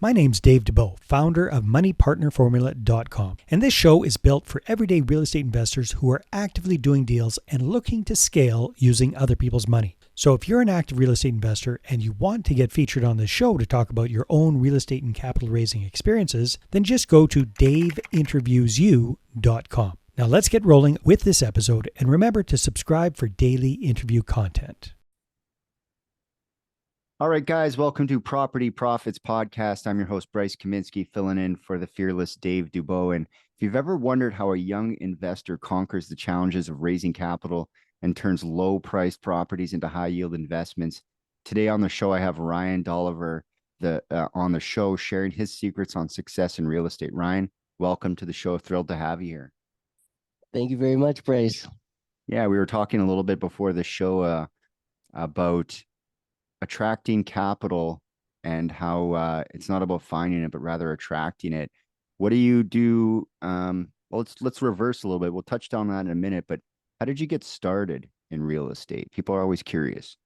My name's Dave DeBow, founder of MoneyPartnerFormula.com, and this show is built for everyday real estate investors who are actively doing deals and looking to scale using other people's money. So if you're an active real estate investor and you want to get featured on this show to talk about your own real estate and capital raising experiences, then just go to daveinterviewyou.com. Now let's get rolling with this episode, and remember to subscribe for daily interview content. All right, guys, welcome to Property Profits Podcast. I'm your host, Bryce Kaminsky, filling in for the fearless Dave Dubow. And if you've ever wondered how a young investor conquers the challenges of raising capital and turns low-priced properties into high-yield investments, today on the show, I have Ryan Dolliver on the show sharing his secrets on success in real estate. Ryan, welcome to the show. Thrilled to have you here. Thank you very much, Bryce. Yeah, we were talking a little bit before the show about attracting capital and how it's not about finding it, but rather attracting it. What do you do? Well, let's reverse a little bit. We'll touch on that in a minute, but how did you get started in real estate? People are always curious.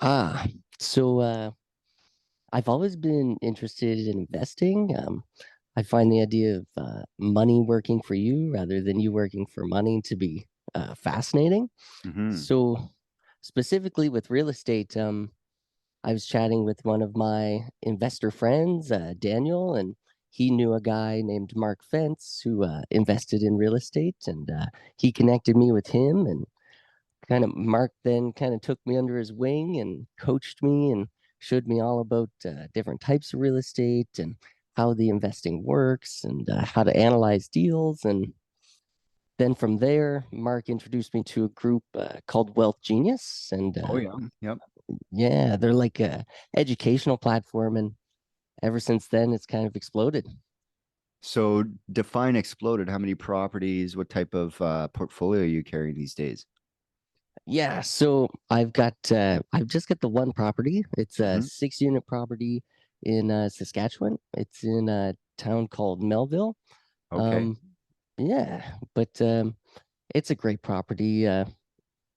So I've always been interested in investing. I find the idea of money working for you rather than you working for money to be fascinating. So specifically with real estate, I was chatting with one of my investor friends, Daniel, and he knew a guy named Mark Fentz who invested in real estate, and he connected me with him. And Mark then kind of took me under his wing and coached me and showed me all about different types of real estate and how the investing works and how to analyze deals. And then from there, Mark introduced me to a group called Wealth Genius. And yeah, they're like a educational platform, and ever since then, it's kind of exploded. So define exploded. How many properties? What type of portfolio are you carrying these days? Yeah, so I've just got the one property. It's a 6-unit property in Saskatchewan. It's in a town called Melville. Okay. Yeah, but it's a great property.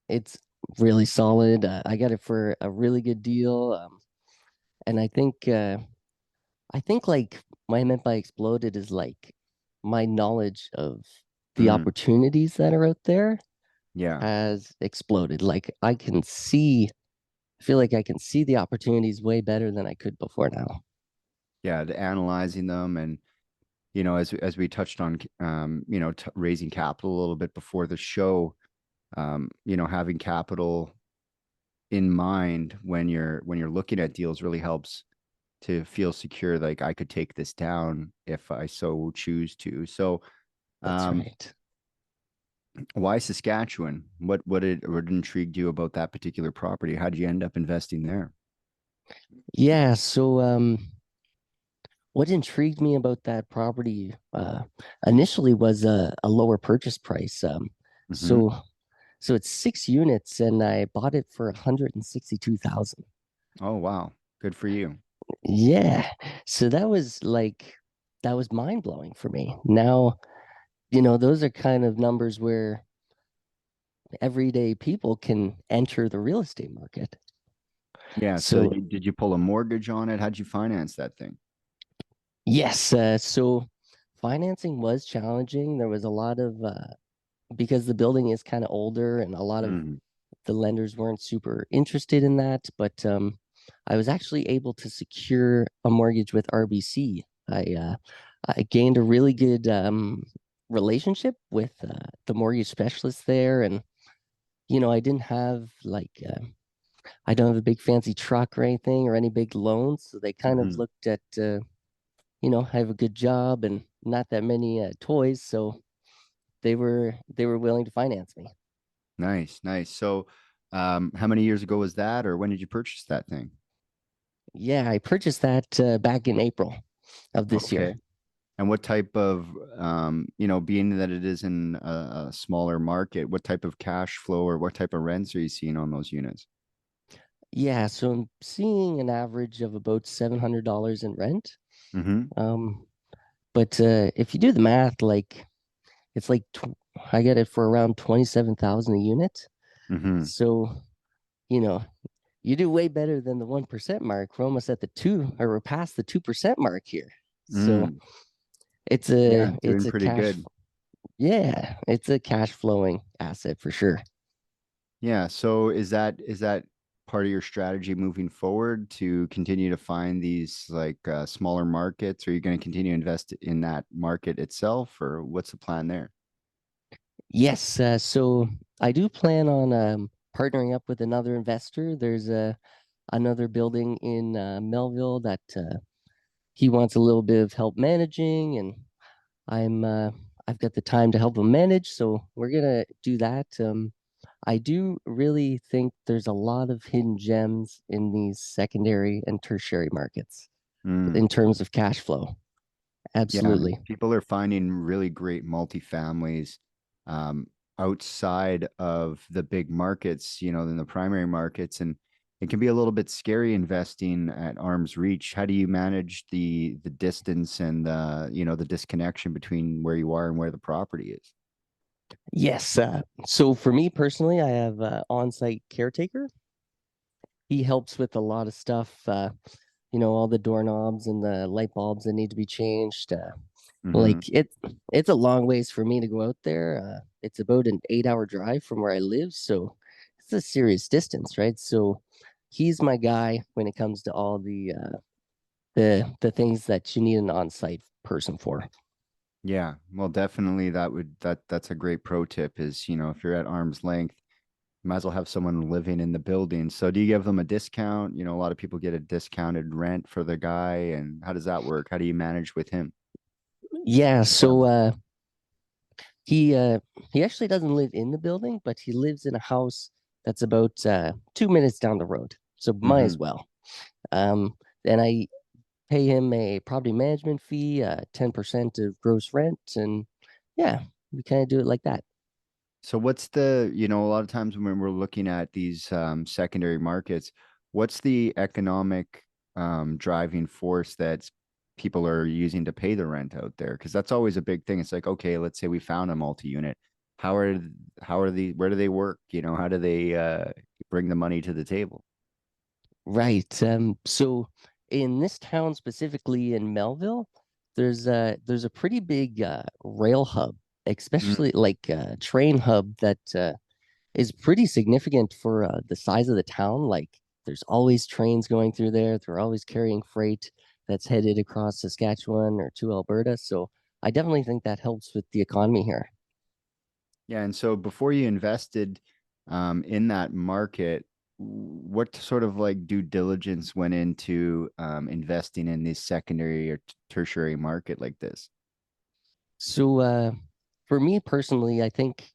It's really solid. I got it for a really good deal. And I think like what I meant by exploded is like my knowledge of the opportunities that are out there has exploded. Like I feel like I can see the opportunities way better than I could before now. Yeah, analyzing them, and as we touched on, raising capital a little bit before the show, having capital in mind when you're looking at deals really helps to feel secure. Like I could take this down if I so choose to. So that's right. Why Saskatchewan? What intrigued you about that particular property? How did you end up investing there? Yeah, so what intrigued me about that property initially was a lower purchase price. So it's 6 units, and I bought it for $162,000. Oh wow, good for you. Yeah, so that was mind blowing for me. Now, those are kind of numbers where everyday people can enter the real estate market. Yeah. So did you pull a mortgage on it? How'd you finance that thing? Yes. So financing was challenging. There was a lot of because the building is kind of older, and a lot of the lenders weren't super interested in that. But I was actually able to secure a mortgage with RBC. I gained a really good relationship with the mortgage specialist there, and I didn't have I don't have a big fancy truck or anything or any big loans, so they kind of looked at I have a good job and not that many toys, so they were willing to finance me. Nice. So how many years ago was that, or when did you purchase that thing? Yeah, I purchased that back in April of this year. And what type of, being that it is in a smaller market, what type of cash flow or what type of rents are you seeing on those units? Yeah, so I'm seeing an average of about $700 in rent. But if you do the math, it's I get it for around 27,000 a unit. So, You do way better than the 1% mark. We're almost at the two, or we're past the 2% mark here. So Mm, it's yeah, it's doing a pretty cash, good. yeah, it's a cash flowing asset for sure. Yeah. So is that part of your strategy moving forward to continue to find these like smaller markets? Are you going to continue to invest in that market itself, or what's the plan there? Yes, so I do plan on partnering up with another investor. There's another building in Melville that he wants a little bit of help managing, and I'm I've got the time to help him manage, so we're gonna do that. I do really think there's a lot of hidden gems in these secondary and tertiary markets Mm. in terms of cash flow. Yeah, Absolutely. people are finding really great multifamilies um, outside of the big markets, than the primary markets, and it can be a little bit scary investing at arm's reach. How do you manage the distance and the disconnection between where you are and where the property is? Yes. So for me personally, I have on-site caretaker. He helps with a lot of stuff. All the doorknobs and the light bulbs that need to be changed. Hmm. It's a long ways for me to go out there. It's about an 8 hour drive from where I live, so it's a serious distance, right? So he's my guy when it comes to all the things that you need an on-site person for. Yeah, well, definitely that's a great pro tip is, if you're at arm's length, you might as well have someone living in the building. So do you give them a discount? A lot of people get a discounted rent for the guy, and how does that work? How do you manage with him? Yeah, so Well, he uh he actually doesn't live in the building, but he lives in a house that's about 2 minutes down the road. So might hmm. as well. Um, and I pay him a property management fee, 10% of gross rent, and yeah, we kind of do it like that. So what's a lot of times when we're looking at these secondary markets, what's the economic driving force that people are using to pay the rent out there? Because that's always a big thing. It's like, okay, let's say we found a multi-unit. How are where do they work? How do they bring the money to the table? Right. So in this town specifically in Melville, there's a pretty big rail hub, especially like train hub that is pretty significant for the size of the town. Like there's always trains going through there. They're always carrying freight that's headed across Saskatchewan or to Alberta. So I definitely think that helps with the economy here. Yeah, and so before you invested in that market, what sort of like due diligence went into investing in this secondary or tertiary market like this? So for me personally, I think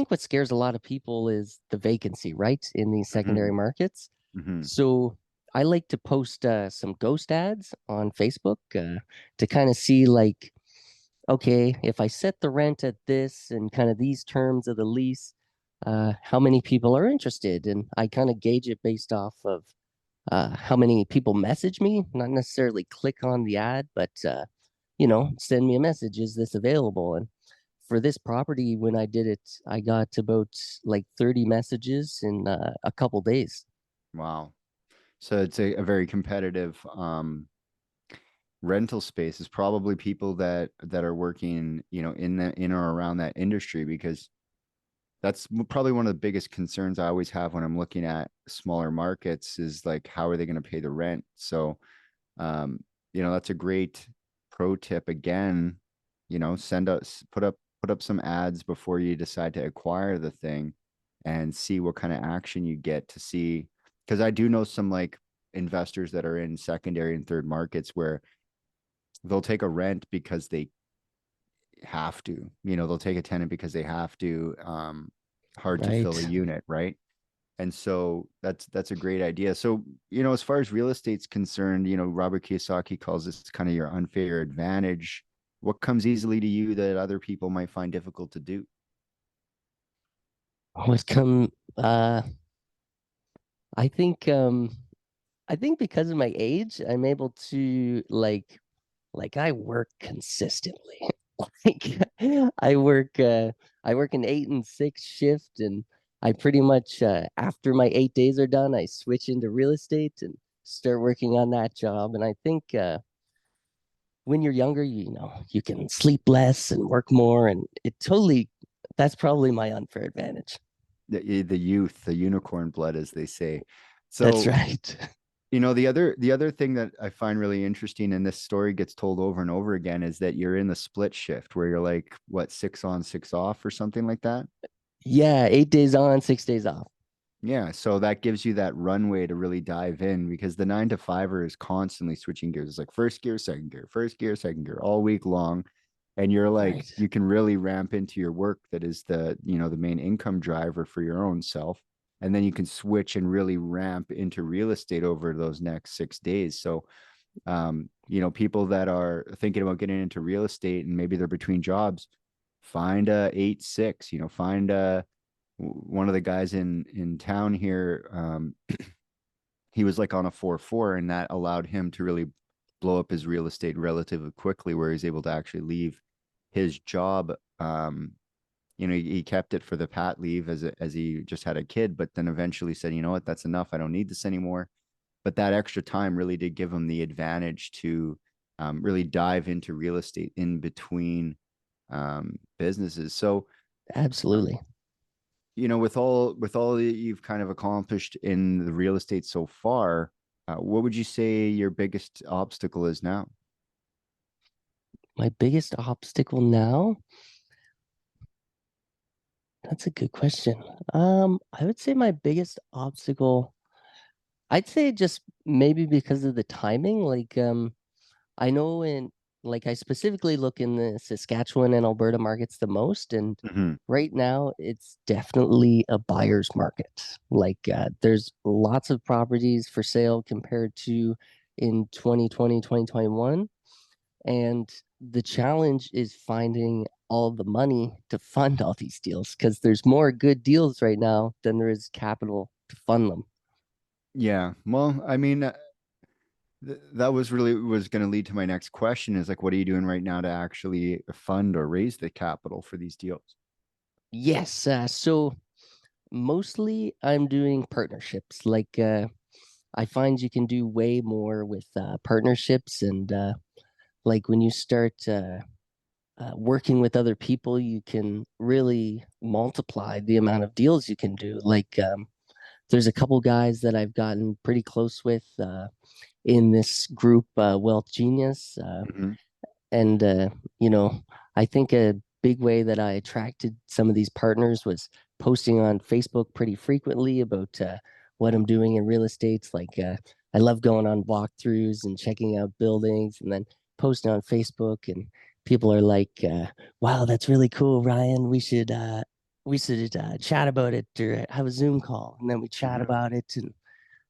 what scares a lot of people is the vacancy, right, in these secondary Hmm. markets. Hmm. So I like to post some ghost ads on Facebook to kind of see like, okay, if I set the rent at this and kind of these terms of the lease, how many people are interested? And I kind of gauge it based off of how many people message me, not necessarily click on the ad, but send me a message. Is this available? And for this property, when I did it, I got about like 30 messages in a couple days. Wow. So it's a very competitive rental space. Is probably people that are working, in or around that industry because that's probably one of the biggest concerns I always have when I'm looking at smaller markets is like how are they going to pay the rent? So um, that's a great pro tip again, send us put up some ads before you decide to acquire the thing and see what kind of action you get to see because I do know some like investors that are in secondary and third markets where they'll take a rent because they have to, they'll take a tenant because they have to, hard to fill a Right. unit, right? And so that's a great idea. So, as far as real estate's concerned, Robert Kiyosaki calls this kind of your unfair advantage. What comes easily to you that other people might find difficult to do? What come? I think I think because of my age, I'm able to like I work consistently. Like I work an 8 and 6 shift, and I pretty much after my 8 days are done, I switch into real estate and start working on that job. And I think when you're younger, you can sleep less and work more, and that's probably my unfair advantage. The youth, the unicorn blood, as they say. That's So, right. the other thing that I find really interesting, and this story gets told over and over again, is that you're in the split shift where you're like, what, 6 on, 6 off or something like that? Yeah, 8 days on, 6 days off. Yeah, so that gives you that runway to really dive in, because the 9 to 5er is constantly switching gears. It's like first gear, second gear, first gear, second gear, all week long. And you're like, Right. you can really ramp into your work that is the main income driver for your own self. And then you can switch and really ramp into real estate over those next 6 days. So, people that are thinking about getting into real estate and maybe they're between jobs, find a 8-6, find one of the guys in town here. He was like on a 4-4, and that allowed him to really blow up his real estate relatively quickly, where he's able to actually leave his job. He kept it for the pat leave as he just had a kid, but then eventually said, you know what, that's enough, I don't need this anymore. But that extra time really did give him the advantage to really dive into real estate in between businesses. So, Absolutely. with all that you've kind of accomplished in the real estate so far, what would you say your biggest obstacle is now? My biggest obstacle now? That's a good question. I would say my biggest obstacle, I'd say just maybe because of the timing. I know I specifically look in the Saskatchewan and Alberta markets the most, and Mm-hmm. right now it's definitely a buyer's market. There's lots of properties for sale compared to in 2020, 2021. And the challenge is finding all the money to fund all these deals because there's more good deals right now than there is capital to fund them. Yeah. Well, I mean, that was going to lead to my next question, is like, what are you doing right now to actually fund or raise the capital for these deals? Yes, so mostly I'm doing partnerships. I find you can do way more with partnerships, and when you start working with other people, you can really multiply the amount of deals you can do. There's a couple guys that I've gotten pretty close with in this group, Wealth Genius. Mm-hmm. And, I think a big way that I attracted some of these partners was posting on Facebook pretty frequently about what I'm doing in real estate. I love going on walkthroughs and checking out buildings and then posting on Facebook. And people are like, wow, that's really cool, Ryan. We should chat about it or have a Zoom call. And then we chat Mm-hmm. about it and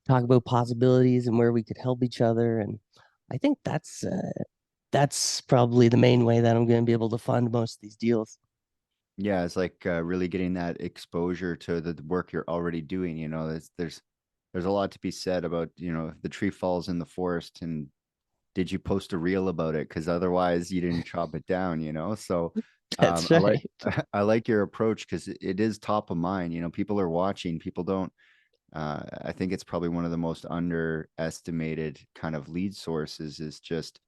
talk about possibilities and where we could help each other. And I think that's probably the main way that I'm going to be able to fund most of these deals. Yeah, it's like really getting that exposure to the work you're already doing. There's a lot to be said about, the tree falls in the forest, and did you post a reel about it? Because otherwise you didn't chop it down. So That's I like right. I like your approach, because it is top of mind. People are watching. People don't. I think it's probably one of the most underestimated kind of lead sources, is just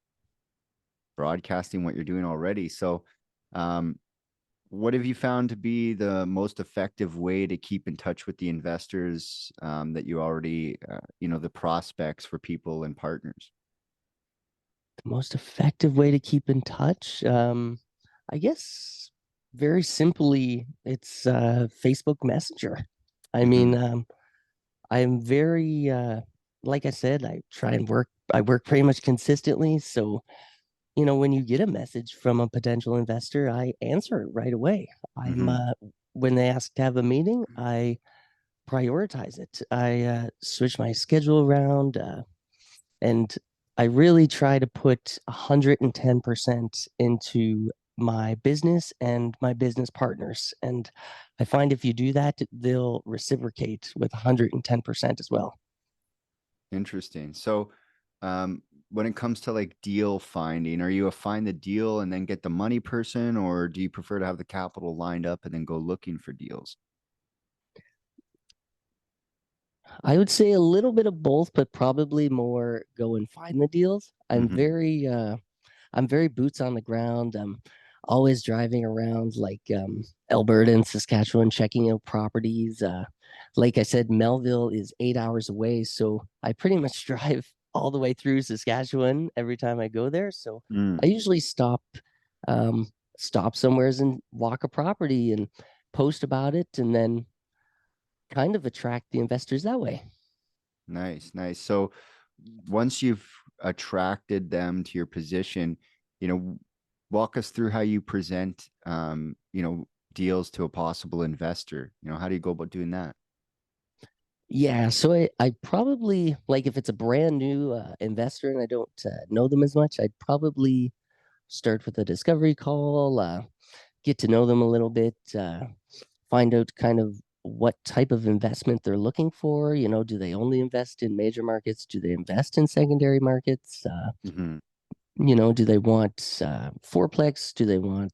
broadcasting what you're doing already. So, um, what have you found to be the most effective way to keep in touch with the investors that you already, the prospects for people and partners? The most effective way to keep in touch, I guess, very simply, it's Facebook Messenger. I Mm-hmm. mean, I'm very, like I said, I work pretty much consistently. So, when you get a message from a potential investor, I answer it right away. Mm-hmm. When they ask to have a meeting, I prioritize it. I switch my schedule around, and I really try to put 110% into my business and my business partners. And I find if you do that, they'll reciprocate with 110% as well. Interesting. So, when it comes to like deal finding, are you a find the deal and then get the money person, or do you prefer to have the capital lined up and then go looking for deals? I would say a little bit of both, but probably more go and find the deals. Hmm. I'm very boots on the ground. I'm always driving around like Alberta and Saskatchewan, checking out properties. Like I said, Melville is 8 hours away, so I pretty much drive all the way through Saskatchewan every time I go there. So I Mm, usually um, stop somewheres and walk a property and post about it, and then kind of attract the investors that way. nice, nice. So once you've attracted them to your position, walk us through how you present, deals to a possible investor. How do you go about doing that? Yeah, so I probably like if it's a brand new investor and I don't know them as much, I'd probably start with a discovery call, get to know them a little bit, find out kind of what type of investment they're looking for. You know, do they only invest in major markets? Do they invest in secondary markets? Hmm. Do they want fourplex? Do they want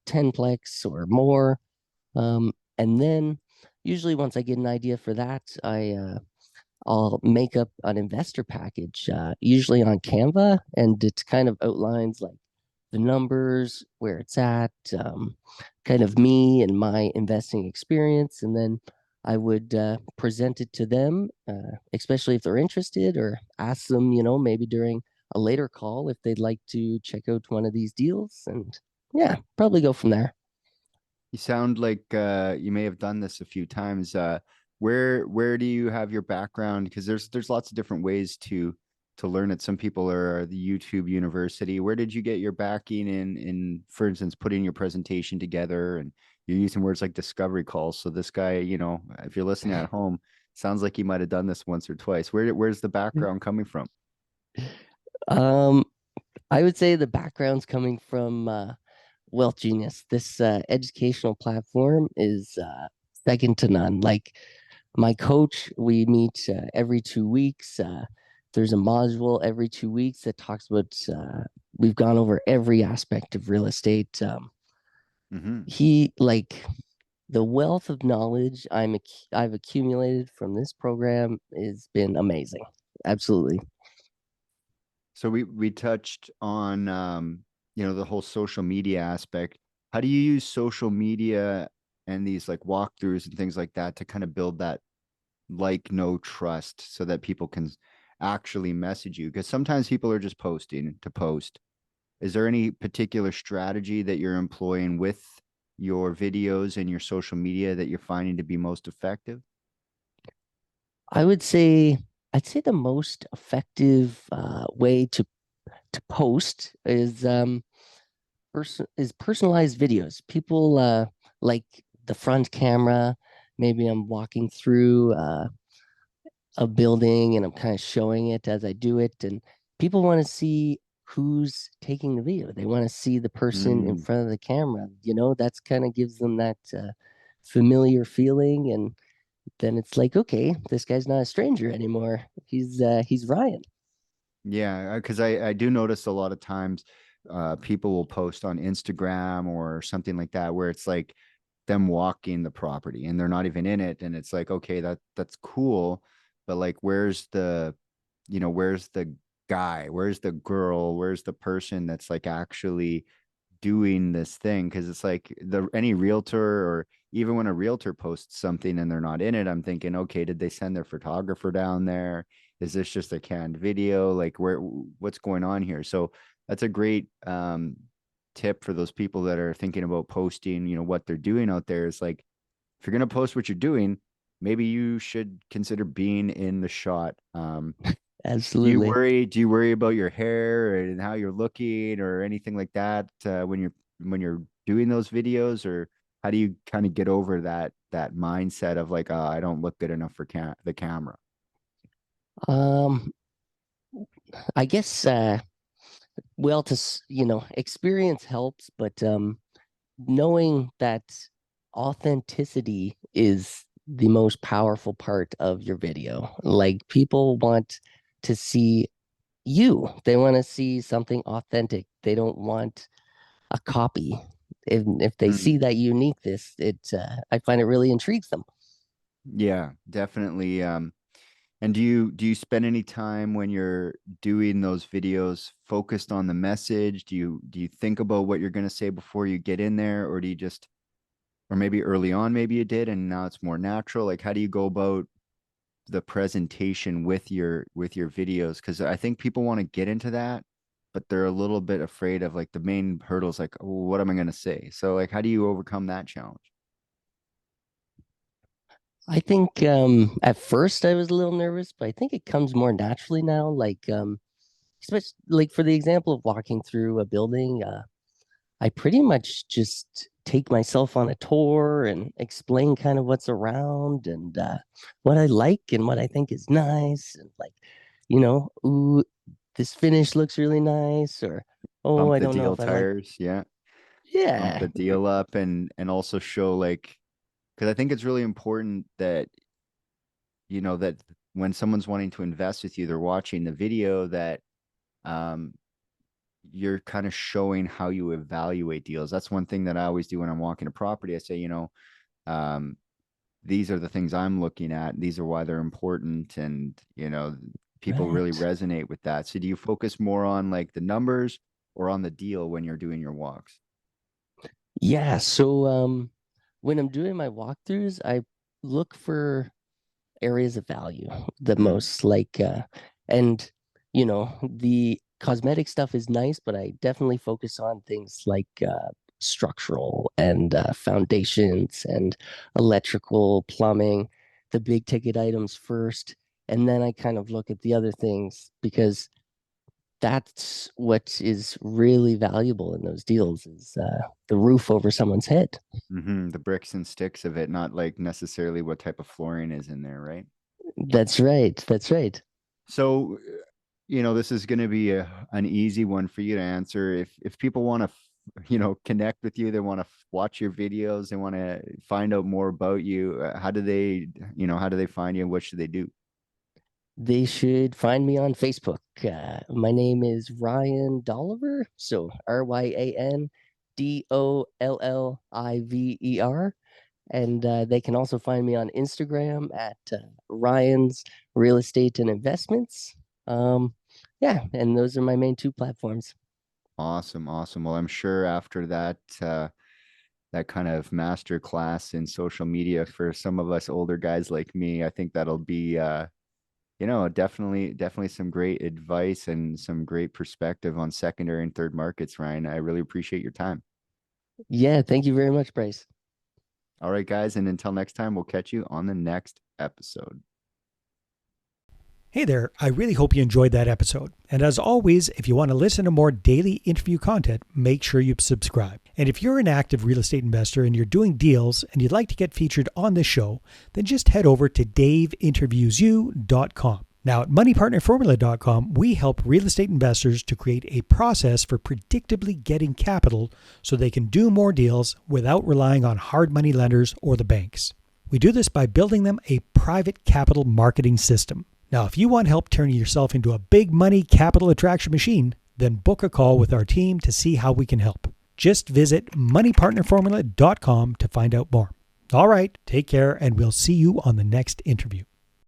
tenplex or more? And then usually once I get an idea for that, I'll make up an investor package, usually on Canva, and it kind of outlines like the numbers, where it's at, kind of me and my investing experience, and then I would present it to them, especially if they're interested, or ask them, maybe during a later call if they'd like to check out one of these deals, and yeah, probably go from there. You sound like you may have done this a few times. Where do you have your background? Because there's lots of different ways to learn it. Some people are the YouTube University. Where did you get your backing in, for instance, putting your presentation together? And you're using words like discovery calls. So this guy, if you're listening at home, sounds like he might have done this once or twice. Where's the background coming from? Um, I would say the background's coming from Wealth Genius. This educational platform is second to none. Like my coach, we meet every 2 weeks. There's a module every 2 weeks that talks about, we've gone over every aspect of real estate. Hmm. He, like, the wealth of knowledge I've accumulated from this program has been amazing. Absolutely. So we touched on the whole social media aspect. How do you use social media and these like walkthroughs and things like that to kind of build that like no trust so that people can actually message you? Because sometimes people are just posting to post. Is there any particular strategy that you're employing with your videos and your social media that you're finding to be most effective? I would say I'd say the most effective way to post is personalized videos. People like the front camera. Maybe I'm walking through a building and I'm kind of showing it as I do it, and people want to see who's taking the video. They want to see the person in Mm, front of the camera. That's kind of gives them that familiar feeling, and then it's like, okay, this guy's not a stranger anymore. He's Ryan. yeah, because I do notice a lot of times people will post on Instagram or something like that where it's like them walking the property and they're not even in it, and it's like, okay, that's cool, but like where's the guy, where's the girl, where's the person that's like actually doing this thing? Because it's like any realtor, or even when a realtor posts something and they're not in it, I'm thinking, okay, did they send their photographer down there? Is this just a canned video? Like what's going on here? So that's a great tip for those people that are thinking about posting, what they're doing out there. Is like, if you're going to post what you're doing, maybe you should consider being in the shot. Absolutely. Do you worry about your hair and how you're looking or anything like that when you're doing those videos? Or how do you kind of get over that mindset of like, I don't look good enough for the camera? Um, I guess well, experience helps, but knowing that authenticity is the most powerful part of your video. Like people want to see you. They want to see something authentic. They don't want a copy. If they see Mm, that uniqueness, I find it really intrigues them. yeah, definitely. And do you spend any time when you're doing those videos focused on the message? Do you think about what you're going to say before you get in there, or do you just, or maybe early on maybe you did and now it's more natural? Like how do you go about the presentation with your videos? Because I think people want to get into that, but they're a little bit afraid of like the main hurdles, like, oh, what am I going to say? So like how do you overcome that challenge? I think at first I was a little nervous, but I think it comes more naturally now. Like especially like for the example of walking through a building, I pretty much just take myself on a tour and explain kind of what's around and what I like and what I think is nice. And like, ooh, this finish looks really nice, or oh, Pump I the don't know deal if I like, tires, yeah. Pump yeah, the deal up, and also show like, because I think it's really important that that when someone's wanting to invest with you, they're watching the video, that um you're kind of showing how you evaluate deals. That's one thing that I always do when I'm walking a property. I say, um, these are the things I'm looking at. These are why they're important. And, people really right. resonate with that. So do you focus more on like the numbers or on the deal when you're doing your walks? Yeah. So when I'm doing my walkthroughs, I look for areas of value the Mm, most, like and the cosmetic stuff is nice, but I definitely focus on things like structural and foundations and electrical, plumbing, the big ticket items first, and then I kind of look at the other things because that's what is really valuable in those deals is the roof over someone's head. the bricks and sticks of it, not like necessarily what type of flooring is in there, right? That's right. That's right. So, this is going to be an easy one for you to answer. If people want to, connect with you, they want to watch your videos, they want to find out more about you. How do they find you? What should they do? They should find me on Facebook. My name is Ryan Dolliver, so RyanDolliver, and they can also find me on Instagram at Ryan's Real Estate and Investments. Um, yeah, and those are my main two platforms. Awesome, awesome. Well, I'm sure after that kind of master class in social media for some of us older guys like me, I think that'll be definitely some great advice and some great perspective on secondary and third markets, Ryan. I really appreciate your time. Yeah, thank you very much, Bryce. All right, guys, and until next time, we'll catch you on the next episode. Hey there, I really hope you enjoyed that episode. And as always, if you want to listen to more daily interview content, make sure you subscribe. And if you're an active real estate investor and you're doing deals and you'd like to get featured on this show, then just head over to daveinterviewyou.com. Now at moneypartnerformula.com, we help real estate investors to create a process for predictably getting capital so they can do more deals without relying on hard money lenders or the banks. We do this by building them a private capital marketing system. Now, if you want help turning yourself into a big money capital attraction machine, then book a call with our team to see how we can help. Just visit moneypartnerformula.com to find out more. All right, take care, and we'll see you on the next interview.